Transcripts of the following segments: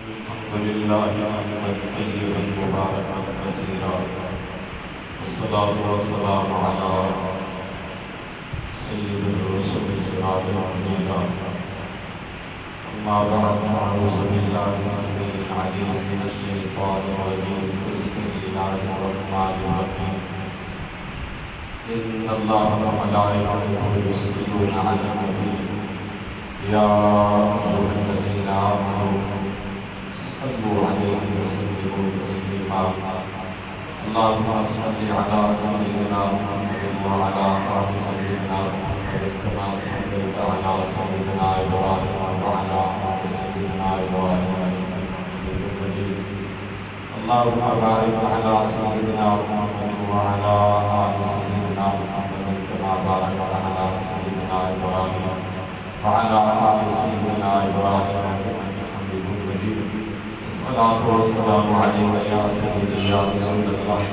الحمد لله حمدا طيبا مباركا كثيرا والصلاة والسلام على سيد الرسل سراج الهدى أما بعد فأعوذ بالله السميع العليم من الشيطان الرجيم بسم الله الرحمن الرحيم إن الله وملائكته يصلون على النبي يا أيها الذين آمنوا صلوا عليه وسلموا تسليما اللهم صل على سيدنا محمد وعلى آل سيدنا محمد كما صليت على سيدنا إبراهيم وعلى آل سيدنا إبراهيم إنك حميد مجيد اللهم بارك على سيدنا محمد وعلى آل سيدنا محمد كما باركت على سيدنا إبراهيم وعلى آل سيدنا إبراهيم إنك حميد مجيد الصلاة والسلام عليك يا سيدي يا رسول الله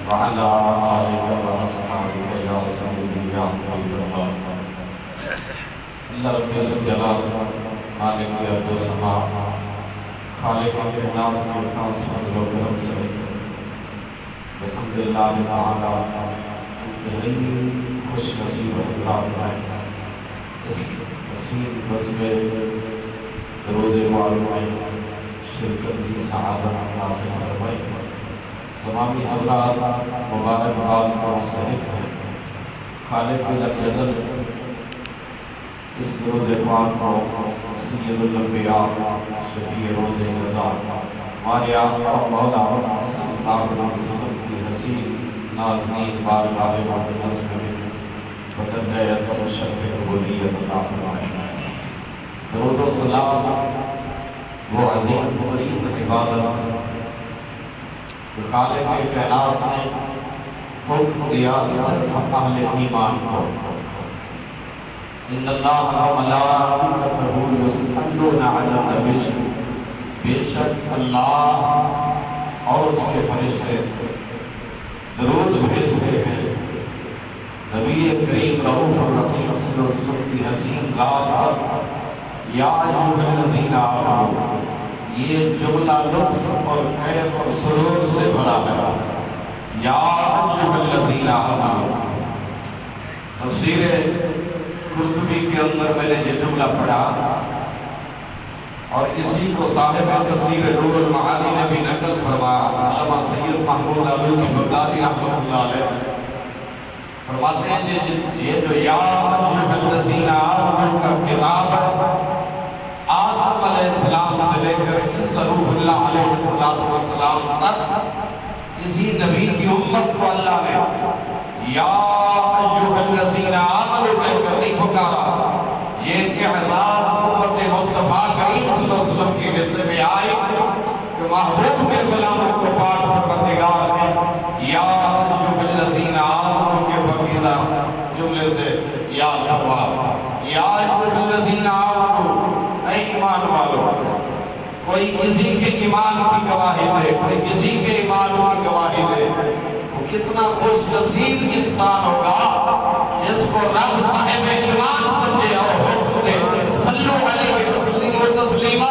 وعلى آلك وأصحابك يا سيدي يا حبيب الله اللہ رب عزت جلال مالک ارض و سما خالق کائنات کے خاص فضل و کرم سے الحمدللہ تعالی بہترین خوش نصیب حضرات ہیں اس وسیع بزم درود معلوم میں شرکت کی سعادت حاصل فرمائی تمامی حضرات مبارکباد کا مستحق ہیں خالق جل اس درود پاک کو سید الانبیاء شفیع روز انتظار ہمارے آقا مولا صلی اللہ علیہ وسلم کی حسین نازنین بارگاہ مقدس میں بدرجہ و شرف عبودیت عطا فرمائے درود و سلام وہ عظیم ترین عبادت جو خالق کائنات نے حکم دیا صرف اہل ایمان کو ان اللہ وملائکتہ یصلون علی النبی بے شک اللہ اور اس کے فرشتے درود بھیجتے ہیں نبی کریم رؤوف الرحیم صلی اللہ علیہ وسلم کی حسین ذات یا ایھا الذین آمنوا یہ جملہ لطف اور کیف اور سرور سے بھرا ہے یا ایھا الذین آمنوا تفسیر قرطبی کے اندر میں نے یہ جملہ پڑھا اور اسی کو صاحب تفسیر نور المعانی نے بھی نقل فرمایا علامہ سید محمود آلوسی بغدادی رحمۃ اللہ علیہ فرماتے ہیں یہ جو یا ایھا الذین آمنوا کا خطاب آدم علیہ السلام سے لے کر عیسی روح اللہ علیہ السلام تک کسی نبی کی امت کو اللہ نے یا ایھا الذین آمنوا کہہ کر نہیں پکارا یہ اعزاز امت مصطفیٰ کریم صلی اللہ علیہ وسلم کے حصے میں آئے کہ محبوب کے غلاموں کو پاک پروردگار نے یا ایھا الذین آمنوا کے وسیلہ جملے سے یا جواب یا ایھا الذین آمنوا اے ایمان والو کوئی کسی کے ایمان کی گواہی دے کوئی کسی کے ایمان کی گواہی دے وہ کتنا خوش نصیب انسان ہوگا جس کو رب صاحب ایمان سمجھے اور حکم دے صلو علیہ وسلم تسلیما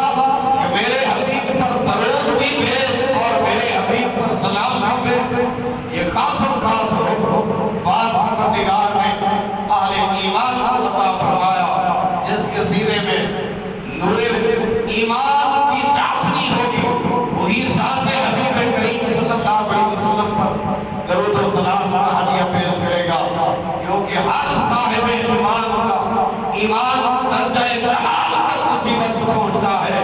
کہ میرے حبیب پر درود بھی بھیج اور میرے حبیب پر سلام بھی بھیج یہ خاص و خاص حکم پاک پروردگار نے اہل ایمان کو عطا فرمایا جس کے سینے میں نور ایمان کی چاشنی ہوگی وہی ذات حبیب کریم صلی اللہ علیہ وسلم پر درود و سلام کا ہدیہ پیش کرے گا کیونکہ ہر صاحب ایمان کا ایمان درجہ کمال تک مصیبت پہنچتا ہے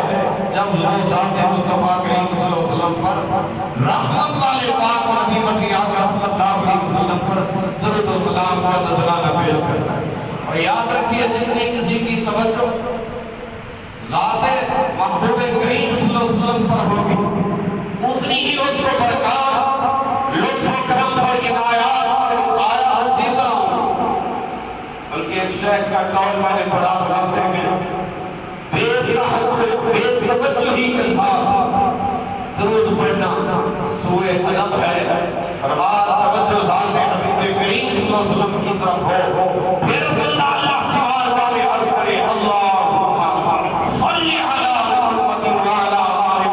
جب وہ ذات مصطفیٰ کریم صلی اللہ علیہ وسلم پر رحمت والے پاک نبی مکی آقا صلی اللہ علیہ وسلم پر درود و سلام کا نذرانہ پیش کرتا ہے اور یاد رکھیے جتنی کسی کی توجہ ذات محبوب کریم صلی اللہ علیہ وسلم پر ہوگی اتنی ہی اس کو برکات لطف و کرم پر عنایات آیا اسی طرح بلکہ ایک شیخ کا قول میں نے پڑھا بلکہ بے توجہی کے ساتھ درود پڑھنا سوء ادب ہے فرمایا توجہ ذات حبیب کریم صلی اللہ علیہ وسلم کی طرف ہو پھر بندہ اللہ کی بارگاہ میں عرض کرے اللہ صلی علی محمد وعلی آل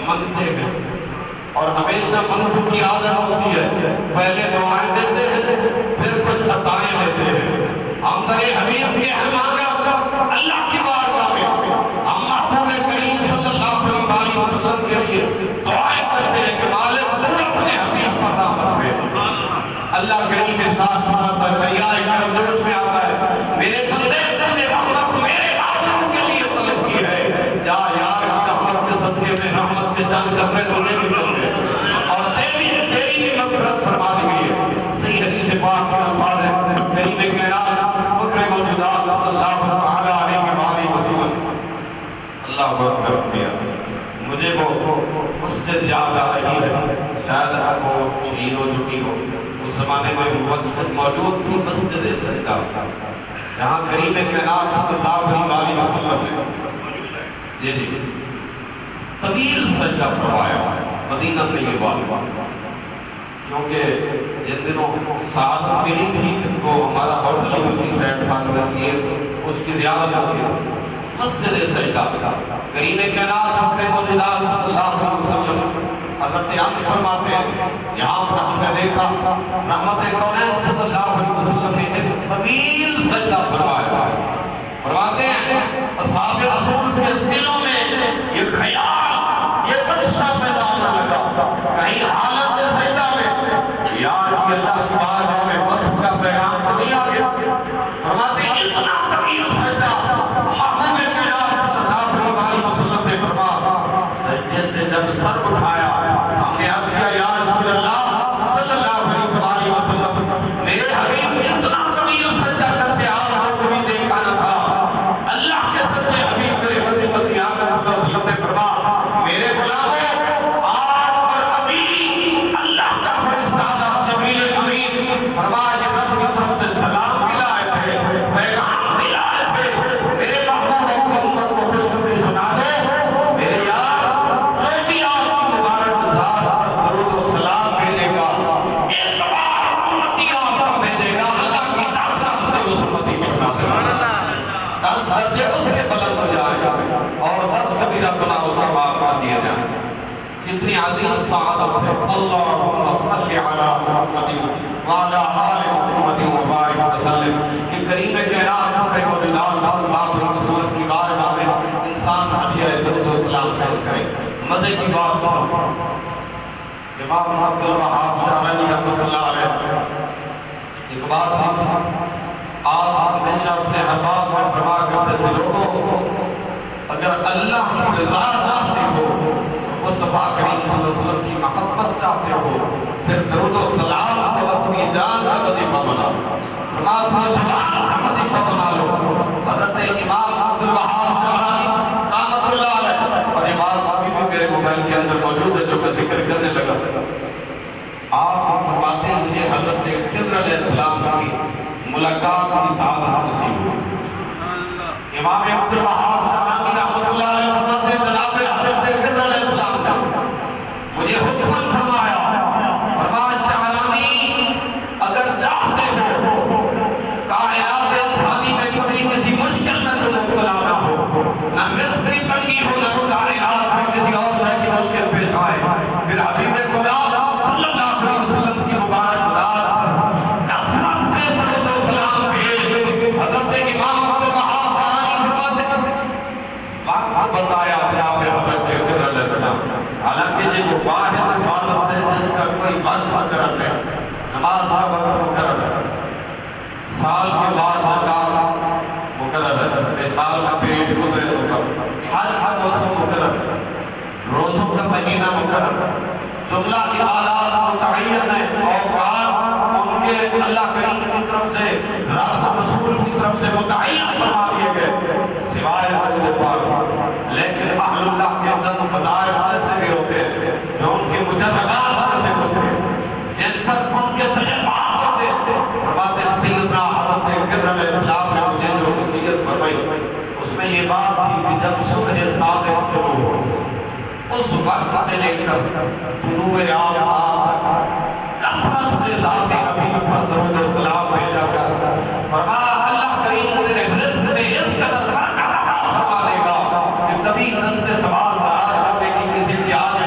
منگتے ہیں اور ہمیشہ منگتوں کی عادت ہوتی ہے، پہلے دعائیں دیتے ہیں پھر کچھ عطائیں دیتے ہیں۔ ہم در حبیب کے مانگا اللہ کی بارگاہ میں ہم محبوب کریم صلی اللہ علیہ وسلم کے لیے دعائیں کرتے ہیں کہ مالک تو اپنے حبیب پر رحمت سے۔ اللہ کریم کے ساتھ فرماتا ہے، دریائے کرم جوش میں آتا ہے، میرے بندے تم نے رحمت میرے محبوب کے لیے طلب کی ہے، جا یار کی رحمت کے صدقے میں رحمت کے چند قطرے دھونے کی ضرورت ہے اور تیری بھی مغفرت فرما دی گئی ہے۔ صحیح حدیث پاک کے الفاظ ہیں، کریم کائنات فخر موجودات صلی اللہ علیہ وسلم۔ اللہ اکبر کیا، مجھے وہ مسجد یاد آ رہی ہے، شاید آپ کو شہید ہو چکی ہو، اس زمانے میں مسجد موجود تھی، مسجد سجدہ، جہاں کریم کائنات صلی اللہ علیہ وسلم نے جی طویل سجدہ فرمایا مدینہ میں یہ بات، کیونکہ جن دنوں ساتھ ملی تھی تو ہمارا ہوٹل اسی سائڈ تھا، اس لیے اس کی زیادہ ہوتی مسجد سجدہ، کریم کائنات فخر موجودات صلی اللہ علیہ وسلم حضرت انس فرماتے ہیں، یہاں پر ہم نے دیکھا رحمت کونین صلی اللہ علیہ وسلم نے ایک طویل سجدہ فرمایا۔ فرماتے ہیں اصحاب رسول کے دلوں میں یہ خیال، یہ بشہ پیدا ہونے لگا، کہیں حالت سجدہ میں یار کی اللہ کی بارگاہ میں بس کا پیغام تو نہیں آ گیا۔ فرماتے ہیں اتنا طویل سجدہ محبوب کائنات صلی اللہ علیہ وسلم نے فرمایا، سجدے سے جب سر اٹھایا ہم نے عرض کیا یا رسول اللہ صلی اللہ علیہ وسلم، میرے حبیب اتنا طویل سجدہ کرتے آپ نے کبھی دیکھا نہ تھا۔ اللہ کے سچے حبیب میرے بدی بدی آقا صلی اللہ علیہ وسلم نے فرمایا، میرے غلاموں آج اور ابھی اللہ کا فرشتہ جبریل امین فرمایا کہ رب کی طرف سے سلام بھی لائے تھے، پیغام بھی لائے تھے، میرے محبوب کو امت کو خوشخبری سنا دو، میرے یار جو بھی آپ کی مبارک ذات پر درود و سلام بھیجے گا، ایک بار امتی آپ کا بھیجے گا، اللہ کی طرف سے امتی اس امتی کو بنا دے گا، 10 درجے اس کے بلند ہو جائے گا اور 10 کبیرہ گناہ اس کا معاف کر دیا جائے گا۔ کتنی عظیم سعادت ہے، اللہم صلی علی محمد وعلی آل محمد وبارک وسلم، کہ کریم کائنات فخر موجودات صلی اللہ علیہ وسلم کی بارگاہ میں انسان ہدیہ درود و سلام پیش کرے۔ مزے کی بات سنو، امام عبد الوہاب شاہرانی رحمۃ اللہ علیہ ایک بات تھی، آپ ہمیشہ اپنے احباب میں فرما کرتے تھے، لوگوں اگر اللہ کی رضا چاہتے ہو، مصطفیٰ کریم صلی اللہ علیہ وسلم کی محبت چاہتے ہو، پھر درود و سلام کو اپنی جان کا وظیفہ بنا لو، اپنی زبان کا وظیفہ بنا لو۔ حضرت امام عبد الوہاب شاہرانی رحمۃ اللہ علیہ، اور یہ بات ابھی بھی میرے موبائل کے اندر موجود ہے جو میں ذکر کرنے لگا، آپ فرماتے ہیں مجھے حضرت خضر علیہ السلام کی ملاقات کی سعادت نصیب ہوئی۔ امام عبد الوہاب شاہرانی رحمۃ اللہ علیہ فرماتے ہیں جناب حضرت خضر علیہ السلام نے مجھے حکم فرمایا، فرمایا شاہرانی اگر چاہتے ہو کائنات انسانی میں کبھی کسی مشکل میں تم مبتلا نہ ہو، نہ رزق کی تنگی ہو، نہ کائنات میں کسی اور شے کی مشکل پیش آئے، پھر حبیب خدا صلی اللہ علیہ وسلم کی مبارک ذات کثرت سے درود و سلام بھیج۔ حضرت امام عبد الوہاب شاہرانی فرماتے ہیں وقت بتایا جناب حضرت خضر علیہ السلام، حالانکہ یہ وہ واحد عبادت ہے جس کا کوئی وقت مقرر ہے، نماز کا وقت مقرر ہے، سال کے بعد زکات مقرر ہے، سال کا پیٹ گزرے تو کب، حج کا موسم مقرر ہے، روزوں کا مہینہ مقرر ہے، جملہ عبادات متعین ہے، اوقات ان کے اللہ کریم کی طرف سے، رب رسول کی طرف سے متعین فرما دیے گئے سوائے درود پاک، لیکن اہل اللہ کے چند وظائف ایسے بھی ہوتے ہیں جو ان کے مجربات میں سے ہوتے ہیں، جن پر ان کے تجربات ہوتے ہیں۔ فرماتے سیدنا حضرت خضر علیہ السلام نے مجھے جو نصیحت فرمائی اس میں یہ بات تھی کہ جب صبح صادق طلوع ہو، اس وقت سے لے کر طلوع آفتاب تک کثرت سے ذات حبیب پر درود و سلام بھیجا کر، فرمایا اللہ کریم تیرے رزق میں اس قدر برکت عطا فرما دے گا کہ کبھی دست سوال دراز کرنے کی کسی کی آج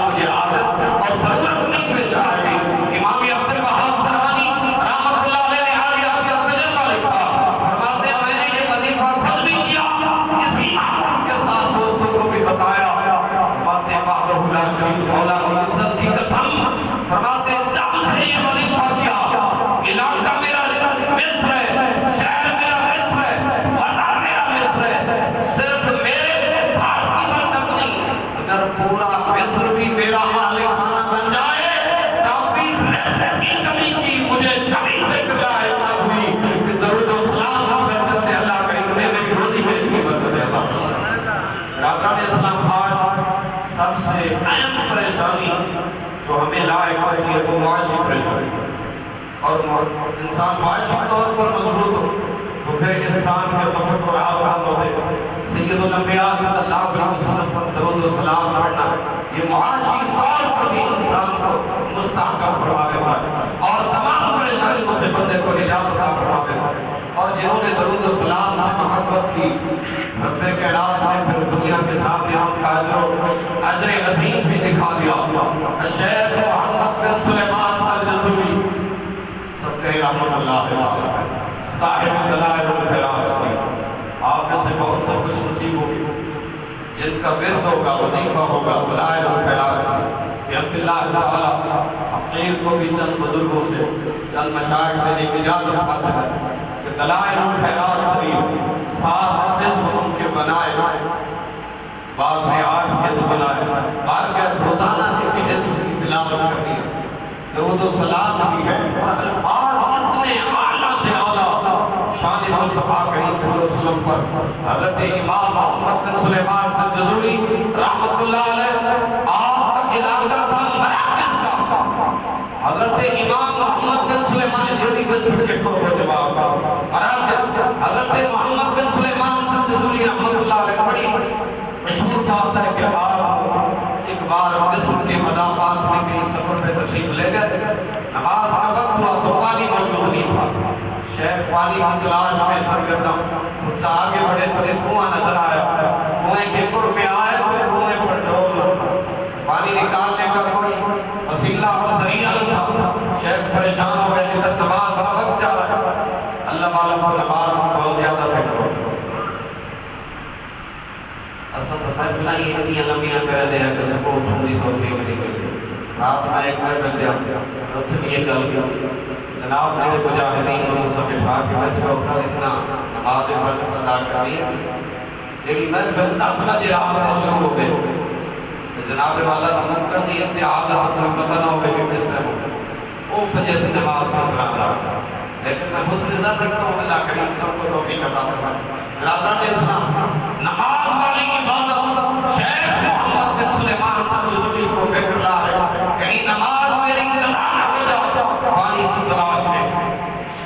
انسان معاشی طور پر مضبوط ہو تو پھر انسان کے تصور آوران ہوتے سید الانبیاء صلی اللہ علیہ وسلم پر درود و سلام پڑھنا یہ معاشی طور پر بھی انسان کو مستحکم فرما دیتا ہے اور تمام پریشانیوں سے بندے کو نجات عطا فرما دیتا ہے۔ اور جنہوں نے درود و سلام سے محبت کی رب کائنات نے پھر دنیا کے سامنے ہم کا اجر عظیم بھی دکھا دیا۔ شیخ محمد بن سلیمان الجزوری سب کے رحمت اللہ علیہ صاحب دلائل الخیرات، آپ میں سے بہت سے خوش نصیب ہوگی جن کا ورد ہوگا، وظیفہ ہوگا دلائل الخیرات۔ یہ عبداللہ تعالیٰ حقیر کو بھی چند بزرگوں سے چند مشائخ سے ایک اجازت حاصل ہے کہ دلائل الخیرات شریف 7 حزب ان کے بنائے، بعض نے 8 حزب بنائے، بعض کے روزانہ کے حزب کی تلاوت کرنی ہے، درود و سلام بھی ہے، الفاظ اتنے اعلیٰ سے اعلیٰ شان مصطفیٰ کریم صلی اللہ علیہ وسلم پر حضرت امام محمد بن سلیمان الجزوری رحمت اللہ علیہ آپ کا علاقہ تھا مراکز کا، حضرت امام محمد بن سلیمان الجزوری کے جواب مراکز، حضرت محمد بن سلیمان الجزوری رحمت اللہ علیہ بڑی مشہور بات ہے کہ آپ ایک بار مصر کے مضافات میں کہیں سفر پہ تشریف لے گئے، نماز کا وقت ہوا تو پانی موجود نہیں تھا، شیخ پانی کی تلاش میں سرگردم، خود سے آگے بڑھے تو ایک کنواں نظر آیا، کنویں کے قرب میں آئے تو کنویں پر ڈول پانی نکالنے کا کوئی وسیلہ اور ذریعہ تھا، شیخ پریشان ہو گئے کہ نماز کا وقت جا رہا ہے، اللہ والا کو نماز بہت زیادہ فکر ہوتا ہے۔ اصل تو فیصلہ یہ اتنی لمبیاں کر دے کہ سب اٹھن دی توفیق نہیں ملی، رات میں ایک محفل دیا اتنے بھی یہ گل کیا جناب میرے مجاہدین اور سب بٹھا کے بچ کو اتنا نماز فرض ادا کری لیکن محفل 10 بجے رات میں شروع ہو گئے، جناب والا رحمت کر دی اتحاد ہم پتہ نہ ہو گئے کہ کس طرح وہ فجر نماز کس طرح ادا، لیکن میں حسن ظن رکھتا ہوں اللہ کریم سب کو توفیق عطا فرمائے۔ برادران اسلام، نماز والی عبادت شیخ محمد بن سلیمان الجزوری کو فکر لا ہے کہیں نماز میری قضا نہ ہو جائے، پانی کی تلاش میں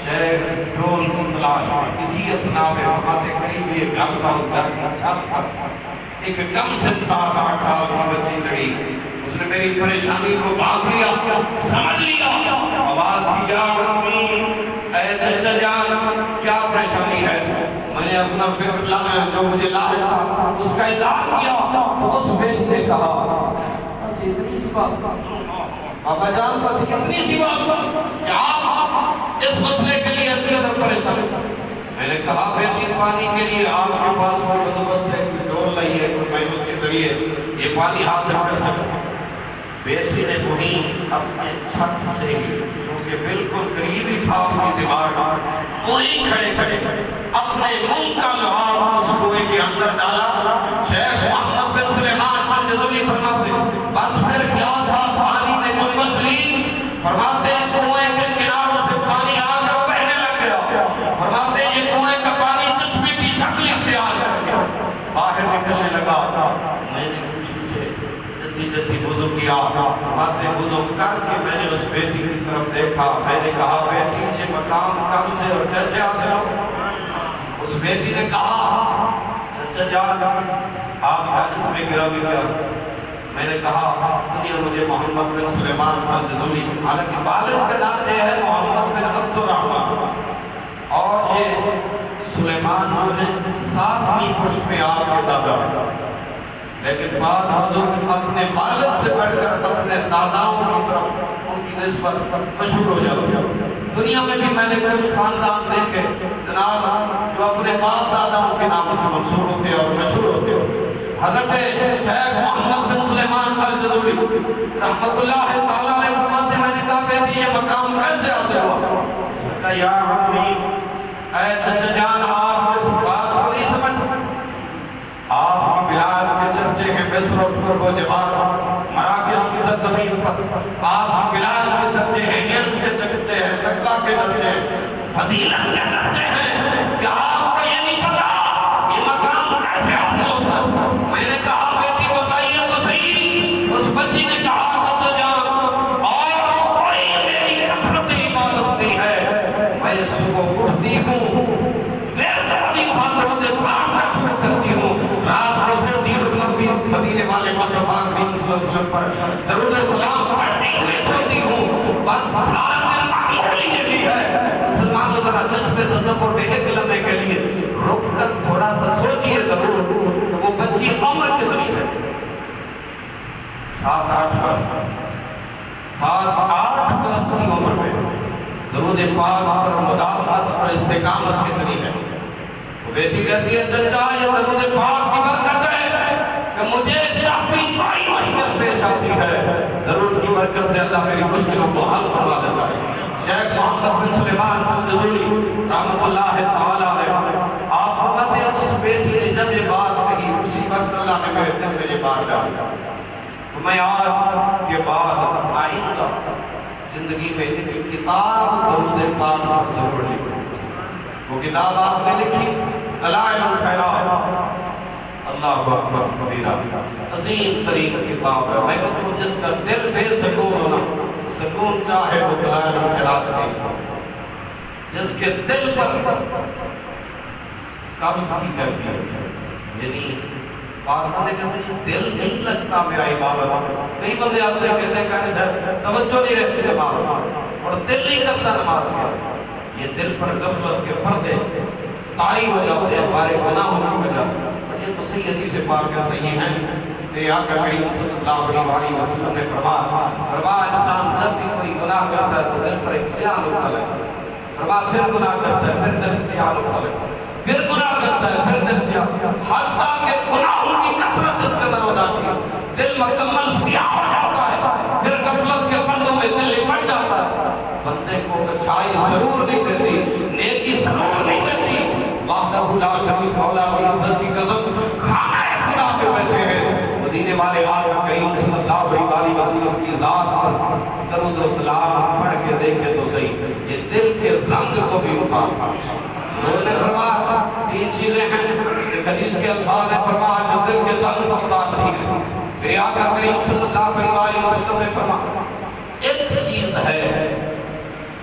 شیخ ڈول کی تلاش میں اسی اثناء میں فرماتے قریب یہ گھر کا گھر کی چھت پر ایک کم سے 7-8 سال کی بچی چڑھی، اس نے میری پریشانی کو بھاگ لیا، سمجھ لیا، آواز کی یا امی اے چچا جان کیا پریشانی ہے، میں نے اپنا فکر لگا جو مجھے لاحق تھا اس کا اظہار کیا تو اس بیٹی نے کہا بس اتنی سی بات، بابا جان بس اتنی سی بات کہ آپ اس مسئلے کے لیے اس قدر پریشان ہیں۔ میں نے کہا بیٹی پانی کے لیے آپ کے پاس وہ بندوبست ہے کہ ڈول لائیے میں اس کے ذریعے یہ پانی حاصل کر سکتا۔ بیٹی نے وہیں اپنے چھت سے چونکہ بالکل قریبی تھا اس کی دیوار وہیں کھڑے اپنے منہ کا لحاظ اس کنویں کے اندر ڈالا۔ شیخ محمد بن سلیمان الجزوری فرماتے بس پھر کیا تھا پانی نے جو مچھلی فرماتے کنویں کے کناروں سے پانی آ کر بہنے لگ گیا، فرماتے یہ کنویں کا پانی چشمے کی شکل اختیار کر گیا، باہر نکلنے لگا۔ میں نے خوشی سے جلدی وضو کیا، فرماتے وضو کر کے میں نے اس بیٹی کی طرف دیکھا، میں نے کہا بیٹی یہ مقام کم سے اور کیسے حاصل ہو؟ اس بیٹی نے کہا چچا جان آپ حدیث میں گرامی کیا؟ میں نے کہا دنیا مجھے محمد بن سلیمان الجزوری، حالانکہ والد کا نام یہ ہے محمد بن عبد الرحمن اور یہ سلیمان جو ہے 7ویں پشت پہ آپ کے دادا، لیکن بعد حضور اپنے والد سے بڑھ کر اپنے داداؤں کی طرف ان کی نسبت مشہور ہو جاتی ہے۔ دنیا میں بھی میں نے کچھ خاندان دیکھے جناب جو اپنے باپ داداؤں کے نام سے منصور ہوتے اور مشہور ہوتے ہو۔ حضرت شیخ محمد بن سلیمان الجزوری رحمت اللہ تعالیٰ علیہ فرماتے میں نے کہا بیٹی یہ مقام کیسے حاصل ہوا؟ یا امی اے چچا جان آپ اس بات کو نہیں سمجھ، آپ بلاد کے چرچے کے مصر اور کو جواب مراکش کی سرزمین پر آپ بلاد کے چرچے ہیں، علم کے چرچے ہیں، تقویٰ کے چرچے ہیں، فضیلت کے چرچے ہیں کہ آپ کو یہ نہیں پتا یہ مقام کیسے حاصل ہوتا ہے؟ میں نے کہا بیٹی بتائیے تو صحیح۔ اس بچی نے کہا چچا جان اور کوئی میری کثرت عبادت نہیں ہے، درود سلام پڑھتی ہوئے سوتی ہوں، بس سارا دن معمولی یہ بھی ہے۔ مسلمانوں ذرا جذبے تصور میں ایک لمحے کے لیے رک کر تھوڑا سا سوچئے ضرور، وہ بچی عمر کتنی ہے؟ 7-8 برس کی عمر میں درود پاک پر مداومت اور استقامت کتنی ہے؟ وہ بیٹی کہتی ہے چچا یہ درود پاک کی برکت ہے کہ مجھے جب بھی کوئی مشکل پیش آتی ہے درود کی برکت سے اللہ میری مشکلوں کو حل فرما دیتا ہے۔ شیخ محمد بن سلیمان الجزوری رحمۃ اللہ تعالی علیہ آپ فرماتے ہیں اس بیٹی نے جب یہ بات کہی اسی وقت اللہ نے میرے دل میں یہ بات ڈالی، تو میں آج کے بعد آئندہ زندگی میں ایک کتاب درود پاک پر ضرور لکھوں۔ وہ کتاب آپ نے لکھی دلائل الخیرات، اللہ اکبر کبیرہ، عظیم ترین کتاب ہے۔ میں کہتا ہوں جس کا دل بے سکون ہونا، سکون چاہے وہ دلائل الخیرات دیکھو، جس کے دل پر قبض کی کرتی ہے، یعنی بات بندے کہتے ہیں دل نہیں لگتا میرا عبادت، کئی بندے آتے ہیں کہتے ہیں کہ صاحب توجہ نہیں رہتی نماز اور دل نہیں کرتا نماز کا، یہ دل پر غفلت کے پردے طاری ہو جاتے ہیں ہمارے گناہوں کی وجہ سے۔ یہ تو صحیح حدیث پاک ہے، صحیح ہے کہ آقا کریم صلی اللہ علیہ وسلم نے فرمایا انسان جب بھی کوئی گناہ کرتا ہے تو دل پر ایک سیاہ نقطہ لگتا ہے، فرمایا پھر گناہ کرتا ہے پھر دل سیاہ نقطہ لگتا ہے، پھر گناہ کرتا ہے پھر دل سیاہ، حتیٰ کہ گناہوں کی کثرت اس کے اندر ہو جاتی ہے، دل مکمل سیاہ ہو جاتا ہے، پھر غفلت کے پردوں میں دل لپٹ جاتا ہے، بندے کو اچھائی سرور نہیں دیتی، نیکی سرور نہیں دیتی۔ وحدہ لا شریک مولا کی عزت کی قسم خانہ خدا پہ بیٹھے ہیں، مدینے والے آقا کریم صلی اللہ علیہ وسلم کی ذات پر درود و سلام پڑھ کے دیکھے تو صحیح، یہ دل کے زنگ کو بھی اتارتا۔ انہوں نے فرمایا 3 چیزیں ہیں، ایک حدیث کے الفاظ ہیں، فرمایا جو دل کے زنگ کو اتارتی ہیں۔ میرے آقا کریم صلی اللہ علیہ وسلم نے فرمایا ایک چیز ہے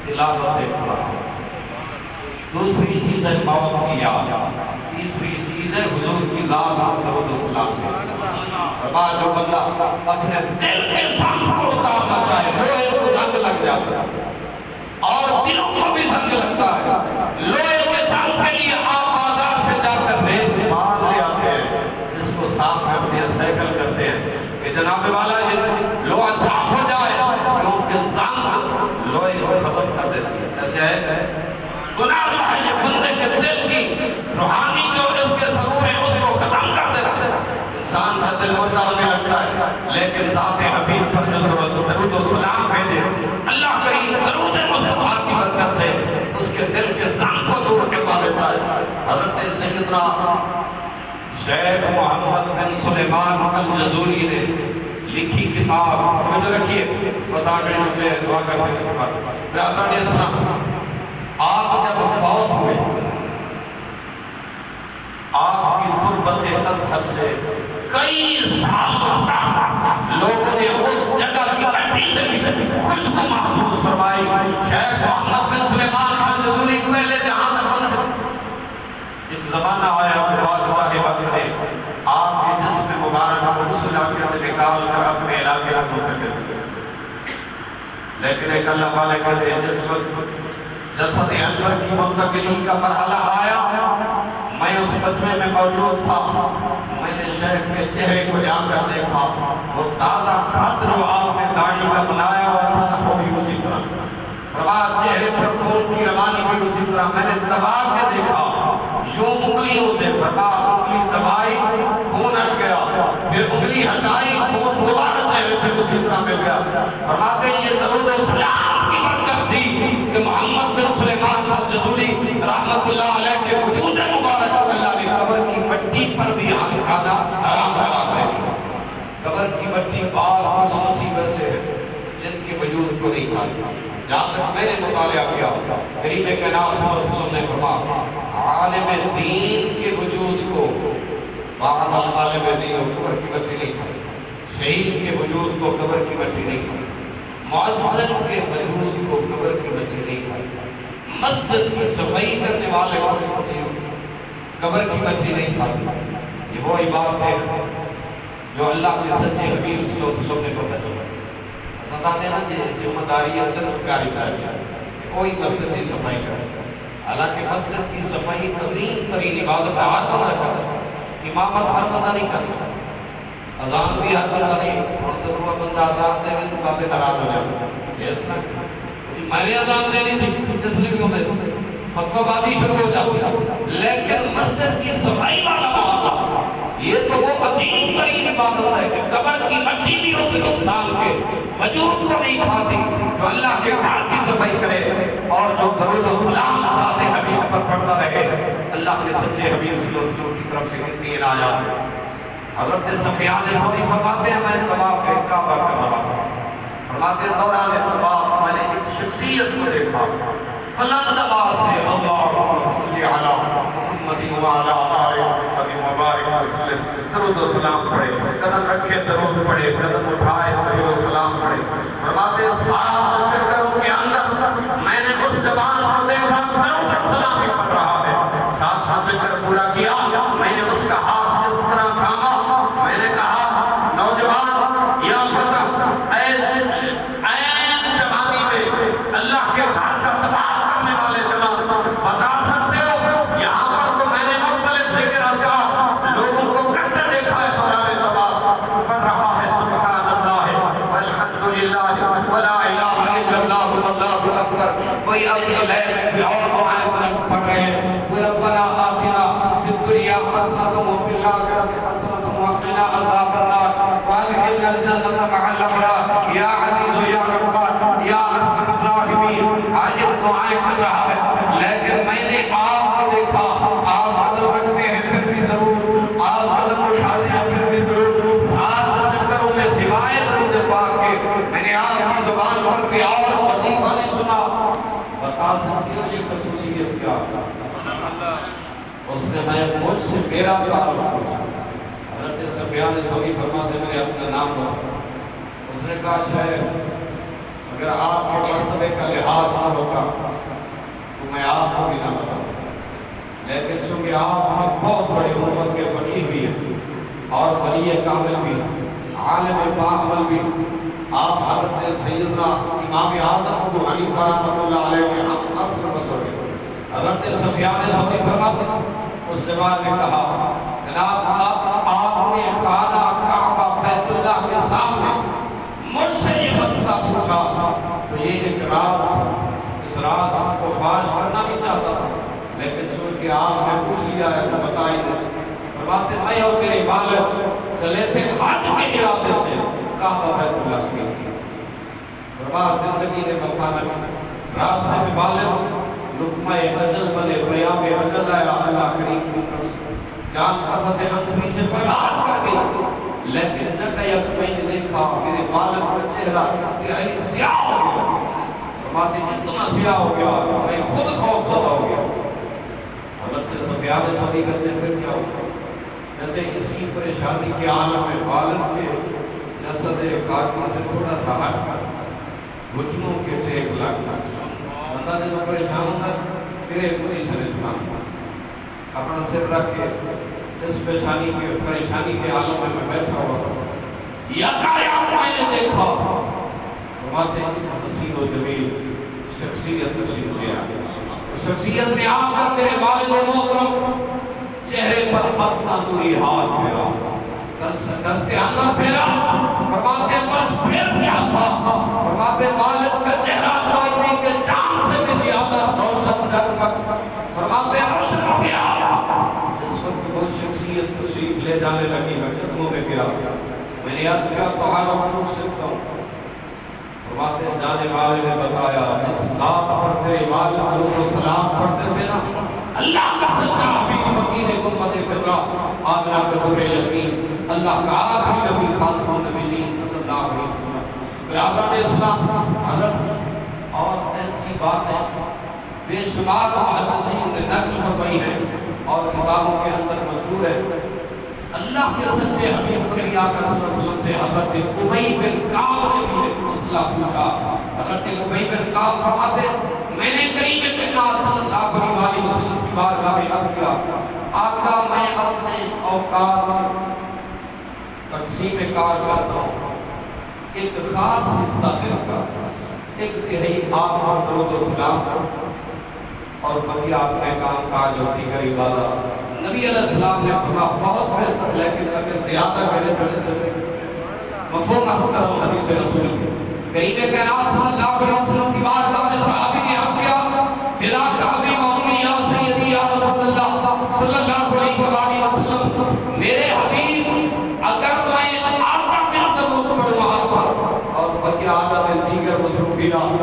تلاوت قرآن، دوسری چیز ہے موت کی یاد، تیسری چیز ہے حضور کی ذات درود و سلام۔ فرمایا جو بندہ اپنے دل کے زنگ کو اتارنا چاہے، لوہے کو زنگ لگ جاتا ہے اور دلوں کو بھی زنگ لگتا ہے، لوہے کے زنگ کے لیے آپ بازار سے جا کر ریت مان لے آتے ہیں، اس کو صاف کرتے ہیں، سائیکل کرتے ہیں کہ جناب والا یہ لوہا صاف ہو جائے، کیونکہ زنگ لوہے کو ختم کر دیتی ہے۔ ایسے ہے گناہ جو ہے یہ بندے کے دل کی روحانی جو اس کے سرور ہے اس کو ختم کر دیتا ہے، انسان کا دل مردہ ہونے لگتا ہے، لیکن ذات حبیب پر جو درود و سلام بھیجے اللہ کریم درود مصطفیٰ کی برکت سے اس کے دل کے زنگ کو دور فرما دیتا ہے۔ حضرت سیدنا شیخ محمد بن سلیمان الجزوری نے لکھی کتاب مجھے رکھیے، بس آگے نکلے دعا کرتے ہیں۔ برادران اسلام، آپ جب فوت ہوئے آپ کی تربت اطہر سے کئی سال تک لوگوں نے اس جگہ کی مٹی سے بھی خوشبو محسوس فرمائی۔ شیخ محمد بن سلیمان الجزوری پہلے جہاں دفن تھے، ایک زمانہ آیا بادشاہ وقت نے آپ کے جسم مبارک کو اس علاقے سے نکال کر اپنے علاقے میں منتقل کیا، لیکن ایک اللہ والے کہتے ہیں جس وقت جسد انور کی منتقلی کا مرحلہ آیا میں اس مجمع میں موجود تھا، میں نے شیخ کے چہرے کو جا کر دیکھا، وہ تازہ خط جو آپ نے داڑھی کا بنایا ہوا تھا وہ بھی اسی طرح، فرمایا چہرے پر خون کی روانی بھی اسی طرح، میں نے دبا کے دیکھا یوں انگلیوں سے، فرمایا انگلی دبائی خون ہٹ گیا، پھر انگلی ہٹائی خون دوبارہ چہرے پہ اسی طرح مل گیا۔ فرماتے ہیں یہ درود و سلام کی برکت تھی کہ محمد بن سلیمان الجزوری رحمت اللہ علیہ کے وجود مبارک پر اللہ نے قبر کی مٹی پر بھی آن کھانا حرام قرار دے دیا۔ قبر کی مٹی بعض اس مصیبت سے ہے جن کے وجود کو نہیں کھاتا۔ جہاں تک میں نے مطالعہ کیا قریب کائنات صلی اللہ علیہ وسلم نے فرمایا عالم دین کے وجود کو بعض عالم دین کو قبر کی مٹی نہیں کھاتی، شہید کے وجود کو قبر کی مٹی نہیں کھاتی، معزز کے وجود کو قبر کی مٹی نہیں کھاتی، مسجد کی صفائی کرنے والے کو قبر کی مٹی نہیں کھاتی۔ یہ وہی بات ہے جو اللہ کے سچے حبیب صلی اللہ علیہ وسلم نے بتایا۔ سدا دینا جی ذمہ داری ہے صرف پیاری صاحب کی کوئی مسجد کی صفائی کرے حالانکہ مسجد کی صفائی عظیم ترین عبادت ہے ہر بندہ کر سکتا امامت ہر بندہ نہیں کر سکتا اذان بھی ہر بندہ نہیں اور ضرور بندہ اذان دے تو باتیں ناراض ہو جاتی اس طرح میں نے اذان دینی تھی اس لیے کیوں دے فتویٰ بازی شروع ہو جاتی لیکن مسجد کی صفائی والا معاملہ یہ تو وہ عظیم ترین عبادت ہے کہ قبر کی مٹی بھی اس انسان کے وجود کو نہیں کھاتی جو اللہ کے گھر کی صفائی کرے اور جو درود و سلام ذات حبیب پر پڑھتا رہے اللہ کے سچے حبیب صلی اللہ علیہ وسلم کی طرف سے کتنی عنایات ہے حضرت سفیان ثوری فرماتے ہیں میں طواف کعبہ کر رہا ہوں فرماتے ہیں دوران طواف میں نے ایک شخصیت کو دیکھا بلند آواز سے اللہم صلی علی محمد وعلی آل محمد وبارک وسلم درود و سلام پڑھے قدم رکھے درود پڑھے قدم اٹھائے درود و سلام پڑھے فرماتے ہیں 7 چکروں کے اندر میں نے اس زبان کو دیکھا درود و سلام ہی پڑھ رہا ہے 7 چکر پورا کیا میں نے اس کا ہاتھ اس طرح تھاما میں نے کہا نوجوان یا فتح این جوانی میں اللہ کے گھر کا تباہ کرنے والے جوان بتا سکتے ہو یہاں پر تو میں نے مختلف ذکر اذکار لوگوں کو کرتے دیکھا ہے دوران طواف پڑھ رہا ہے سبحان اللہ والحمدللہ ولا الہ الا اللہ واللہ اکبر کوئی افضل ہے اور دعائیں پڑھ رہے ہیں ربنا آتنا فی الدنیا حسنۃ وفی الآخرۃ حسنۃ وقنا عذاب النار وادخلنا الجنة مع الأبرار یا عزیز یا غفار یا ارحم الراحمین آج دعائیں کر رہا ہے لیکن میں نے آپ کو دیکھا آپ قدم رکھتے ہیں پھر بھی درود آپ قدم اٹھاتے ہیں پھر بھی درود 7 چکروں میں سوائے درود پاک کے میں نے آپ کی زبان پر بھی اور وظیفہ نہیں سنا بتا سکتے ہو یہ خصوصیت کیا اس نے میں مجھ سے میرا تعارف پوچھا حضرت سفیان ثوری فرماتے میں نے اپنا نام بولا اس نے کہا شاید اگر آپ کے مرتبے کا لحاظ نہ ہوتا تو میں آپ کو بھی نہ بتاؤں لیکن چونکہ آپ بہت بڑے امت کے فقیر بھی ہیں اور ولی کامل بھی عالم پاک بھی آپ حضرت سیدنا امام اعظم ابو حنیفہ رحمۃ اللہ علیہ کے ہم اصل بطور حضرت سفیان ثوری فرماتے اس زمان نے کہا جناب آپ نے خانہ کعبہ بیت اللہ کے سامنے مجھ سے یہ مسئلہ پوچھا تو یہ ایک راز اس راز کو فاش کرنا نہیں چاہتا تھا لیکن چونکہ آپ نے پوچھ لیا ہے تو بتائیے فرماتے میں اور میرے والد چلے تھے حج کے ارادے سے کعبہ بیت اللہ شریف کی فرمایا زندگی نے مفانہ راستے میں والد لقمہ اجل بلے قیام اجل آیا اللہ کریم کی طرف جان قفص انسری سے پرواز کر گئی لیکن جب یک میں نے دیکھا میرے والد کا چہرہ انتہائی سیاہ ہو گیا فرماتے جتنا سیاہ ہو گیا میں خود خوف زدہ ہو گیا حضرت سفیان ثوری کرتے پھر کیا ہوگا کہتے اسی پریشانی کے عالم میں والد کے جسد خاکی سے تھوڑا سا ہٹ کر گھٹنوں کے ٹیک لگتا بندہ نے تو پریشان ہوتا پھر ایک پوری شریف اپنا سر رکھ کے اس پریشانی کے عالم میں بیٹھا ہوا یکایک میں نے دیکھا فرماتے ہیں کہ حسین و جمیل شخصیت تشریف لے آئی شخصیت نے آ کر میرے والد محترم چہرے پر اپنا دوری ہاتھ پھیرا دست اندر پھیرا فرماتے ہیں بس پھر کیا تھا فرماتے ہیں والد کا چہرہ چوئیتی کے چاند سے بھی زیادہ روشن جگمگ فرماتے ہیں روشن ہو گیا جس وقت وہ شخصیت تشریف لے جانے لگی میں قدموں میں گرا میں نے یاد کیا تو حال پوچھ سکتا ہوں فرماتے ہیں جانے والے نے بتایا جس ذات پر تیرے والد درود و سلام پڑھتے تھے نا اللہ کا سچا حبیب وکیل امت فطرہ آمنہ کا در یقین اللہ کا آخری نبی خاتم النبیین صلی اللہ علیہ وسلم برادران اسلام حضرت اور ایسی بات ہے بے شمار محدثین نے نقل فرمائی ہے اور کتابوں کے اندر مذکور ہے اللہ کے سچے حبیب نبی آقا صلی اللہ علیہ وسلم سے حضرت ابی بن کعب نے بھی ایک مسئلہ پوچھا حضرت ابی بن کعب فرماتے میں نے کریم کائنات صلی اللہ علیہ وسلم کی بارگاہ میں عرض کیا آقا میں اپنے اوقات تقسیم کار کرتا ہوں ایک خاص حصہ دل کا، ایک تہائی آپ پر درود و سلام اور بقیہ اپنے کام کاج اور دیگر عبادات۔ نبی علیہ السلام نے فرمایا بہت بہتر، لیکن اگر زیادہ کرے تو اس سے مفہوم نہ کرو حدیث رسول کریم کائنات صلی اللہ علیہ وسلم کی بارگاہ میں صحابی نے عرض کیا فدا کعبی و امی یا سیدی یا رسول اللہ صلی اللہ علیہ وسلم، میرے حبیب اگر میں آدھا دن درود پڑھوں آپ پر اور بقیہ آدھا دن دیگر مصروفیات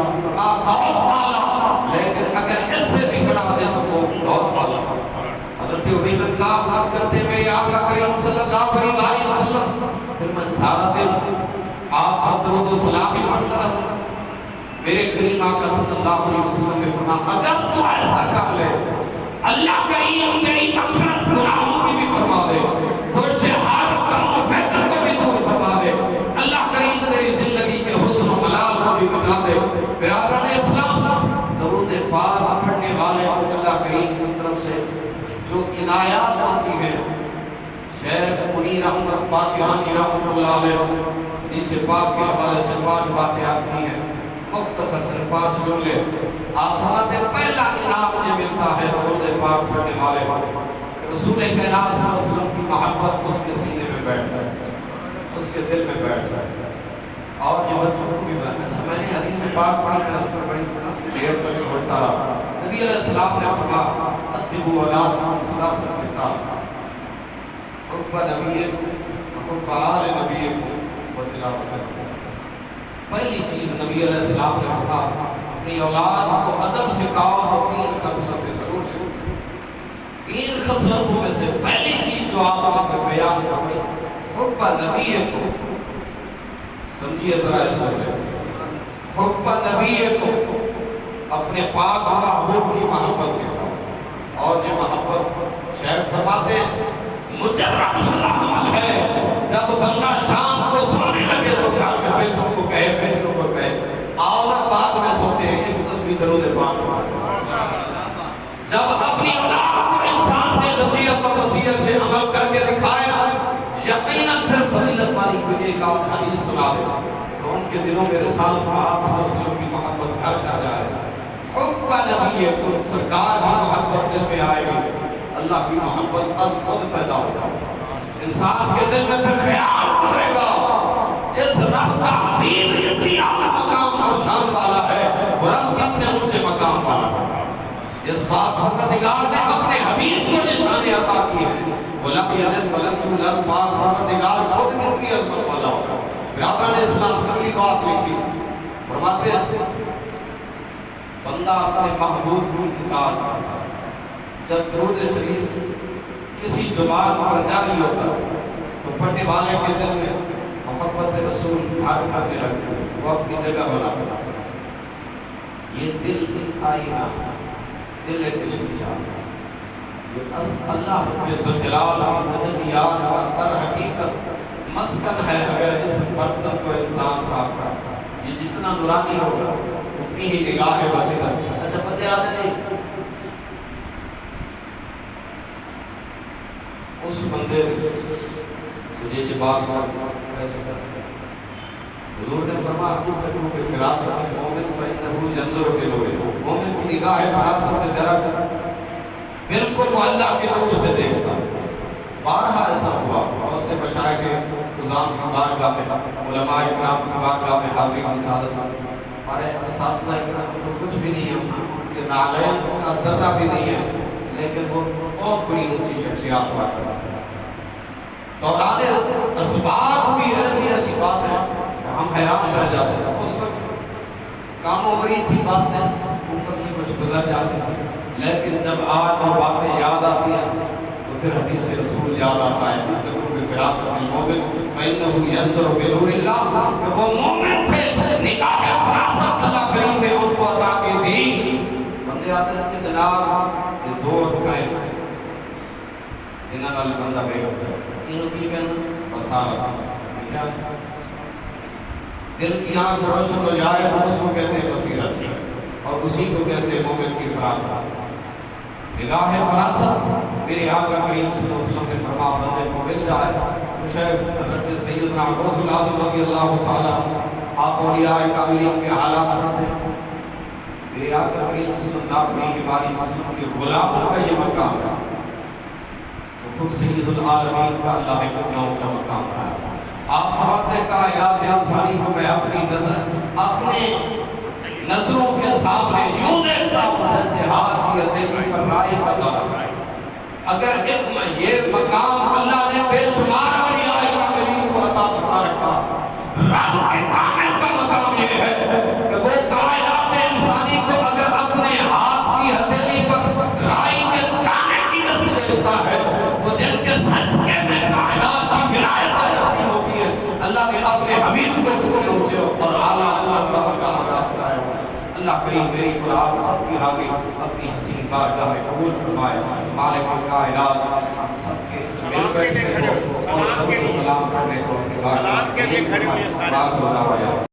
بہت اعلیٰ، لیکن اگر اس سے بھی بڑھا دے تو وہ بہت اعلیٰ۔ حضرت ابی بن کعب بات کرتے میرے آقا کریم صلی اللہ علیہ وسلم، پھر میں سارا دن آپ پر درود و سلام بھی پڑھتا رہا۔ میرے کریم آقا صلی اللہ علیہ وسلم نے فرمایا اگر تو ایسا کر لے اللہ کریم تیری مغفرت گناہوں کی بھی فرما دے، تو اس سے ہر غم و فکر کو بھی دور فرما دے، اللہ کریم تیری زندگی کے حسن و ملال کو بھی مٹا دے۔ برادران اسلام، درود پاک پڑھنے والے اللہ کریم کی طرف سے جو عنایات ہوتی ہیں، شیخ منیر احمد فاتحانی رحمۃ اللہ علیہ حدیث پاک کے حوالے سے 5 باتیں آتی ہیں، مختصر سے 5 جملے۔ آپ فرماتے پہلا انعام جو ملتا ہے درود پاک پڑھنے والے رسول کائنات صلی اللہ علیہ وسلم کی محبت اس کے سینے میں بیٹھ جائے، اس کے دل میں بیٹھ جائے۔ اور یہ بچوں کو بھی بات، اچھا میں نے حدیث پاک پڑھی میں اس پر بڑی دیر تک چھوڑتا رہا۔ نبی علیہ السلام نے فرمایا ادبوا اولادکم ثلاث خصال، حب نبیکم حب آل نبیکم وتلاوت القرآن۔ پہلی چیز نبی علیہ السلام نے فرمایا اپنی اولاد کو ادب سکھاؤ تو 3 خصلتیں ضرور سکھاؤ۔ 3 خصلتوں میں سے پہلی چیز جو آپ نے بیان فرمائی حب نبیکم، سمجھیے ذرا اس کو، حب نبیکم، اپنے پاک محبوب کی محبت سکھاؤ۔ اور یہ محبت شیخ فرماتے ہیں مجرد سلام ہے، جب بندہ شام کو سونے لگے تو گھر میں بیٹوں کو کہے بیٹوں کو کہے آؤ نا بعد میں سوتے ہیں، ایک تصویر درود پاک۔ جب اپنی اولاد کو انسان کے نصیحت اور وصیت سے عمل کر کے دکھائے نا، یقیناً پھر فضیلت والی کوئی ایک آدھ حدیث سنا دے تو ان کے دلوں میں رسالت آپ صلی اللہ علیہ وسلم کی محبت گھر جا جائے۔ حب نبیکم، سرکار کی محبت دل میں آئے گی، اللہ کی محبت از خود پیدا ہو جائے۔ انسان کے دل میں پھر خیال کرے گا جس رب کا حبیب اتنی اعلیٰ مقام اور شان والا ہے، وہ رب کتنے اونچے مقام والا ہے۔ جس بات پروردگار نے اپنے حبیب کو نشان عطا کی ہے، وہ لم یلد ولم یولد، پاک پروردگار خود کتنی عظمت والا ہوگا۔ برادران اسلام اگلی بات لکھی فرماتے ہیں بندہ اپنے محبوب کی اطاعت کرتا ہے۔ جب درود شریف کسی زبان پر جاری ہوتا ہے تو پڑھنے والے کے دل میں محبت رسول گھر سے رکھتے ہیں، وہ اپنی جگہ بنا کرتا ہے۔ یہ دل ایک آئینہ، دل ایک شیشہ، یہ اللہ رب ذوالجلال کی تجلیات کا در حقیقت مسکن ہے۔ اگر اس برتن کو انسان صاف کرتا ہے، یہ جتنا نورانی ہوگا اتنی ہی نگاہ بصیرت۔ اچھا پتہ آتے نہیں اس بندے مجھے یہ بات کیسے کرتا ہے؟ حضور نے فرمایا اپنی تکوں کے فراست مومن فإنہ ینظر بنور، مومن کی نگاہ فراست سے درد بالکل وہ اللہ کے نور سے دیکھتا ہے۔ بارہا ایسا ہوا بہت سے مشائخ نظام کی بارگاہ میں، علماء اکرام کی بارگاہ میں حاضری کی سعادت، ہمارے اساتذہ اکرام تو کچھ بھی نہیں ہے، ان کے نالین کا ذرہ بھی نہیں ہے، لیکن وہ بہت بڑی اونچی شخصیات ہوا کرتے ہیں۔ دوران اسباب بھی ایسی ایسی بات ہے ہم حیران رہ جاتے ہیں۔ اس وقت کام و بری تھی باتیں اوپر سے کچھ گزر جاتی ہیں، لیکن جب آج وہ باتیں یاد آتی ہیں تو پھر حدیث رسول یاد آتا ہے فراست المومن فإنه ينظر بنور اللہ، کہ وہ مومن تھے، نگاہ فراست اللہ کریم نے ان کو عطا کی تھی۔ بندے آتے ہیں کہ جناب یہ 2 رکعتیں جنہاں نال بندہ بے ہوتا ہے، انہوں کی کہنا بصارت، کیا دل کی آنکھ روشن ہو جائے تو اس کو کہتے ہیں بصیرت، اور اسی کو کہتے ہیں مومن کی فراست۔ نگاہ فراست میرے آقا کریم صلی اللہ علیہ وسلم نے فرمایا بندے کو مل جائے شیخ حضرت سیدنا غوث العظم رضی اللہ تعالی آپ اولیاء کاملین کے حالات رہتے ہیں. میرے آقا کریم صلی اللہ علیہ وسلم کے غلاموں کا یہ مقام ہے تو خود سید العالمین کا اللہ کے غلاموں کا مقام ہے. آپ فرماتے کائنات انسانی کو میں اپنی اپنے نظروں کے سامنے یوں دیکھتا ہوں جیسے ہاتھ کی ہتھیلی پر رائی کا دورہ. اگر ایک یہ مقام اللہ نے بے شمار اولیاء کاملین کو عطا فرما رکھا. رب کے کامل کا مقام یہ ہے کہ وہ کائنات انسانی کو اگر اپنے ہاتھ کی ہتھیلی پر رائی کے دانے کی نصیب دیتا ہے تو جن کے صدقے میں کائنات کی ولایت نصیب ہوتی ہے اللہ نے اپنے حبیب کو پورے اونچے اور اعلیٰ اللہ کا مقام عطا فرمایا. اللہ کریم میری اور آپ سب کی حاضری اپنی حسین بارگاہ میں قبول فرمائے. مالک کائنات ہم سب کے سلام کے لیے کھڑے ہو، سلام کے لیے سلام کرنے کو سلام کے لیے کھڑے ہوئے.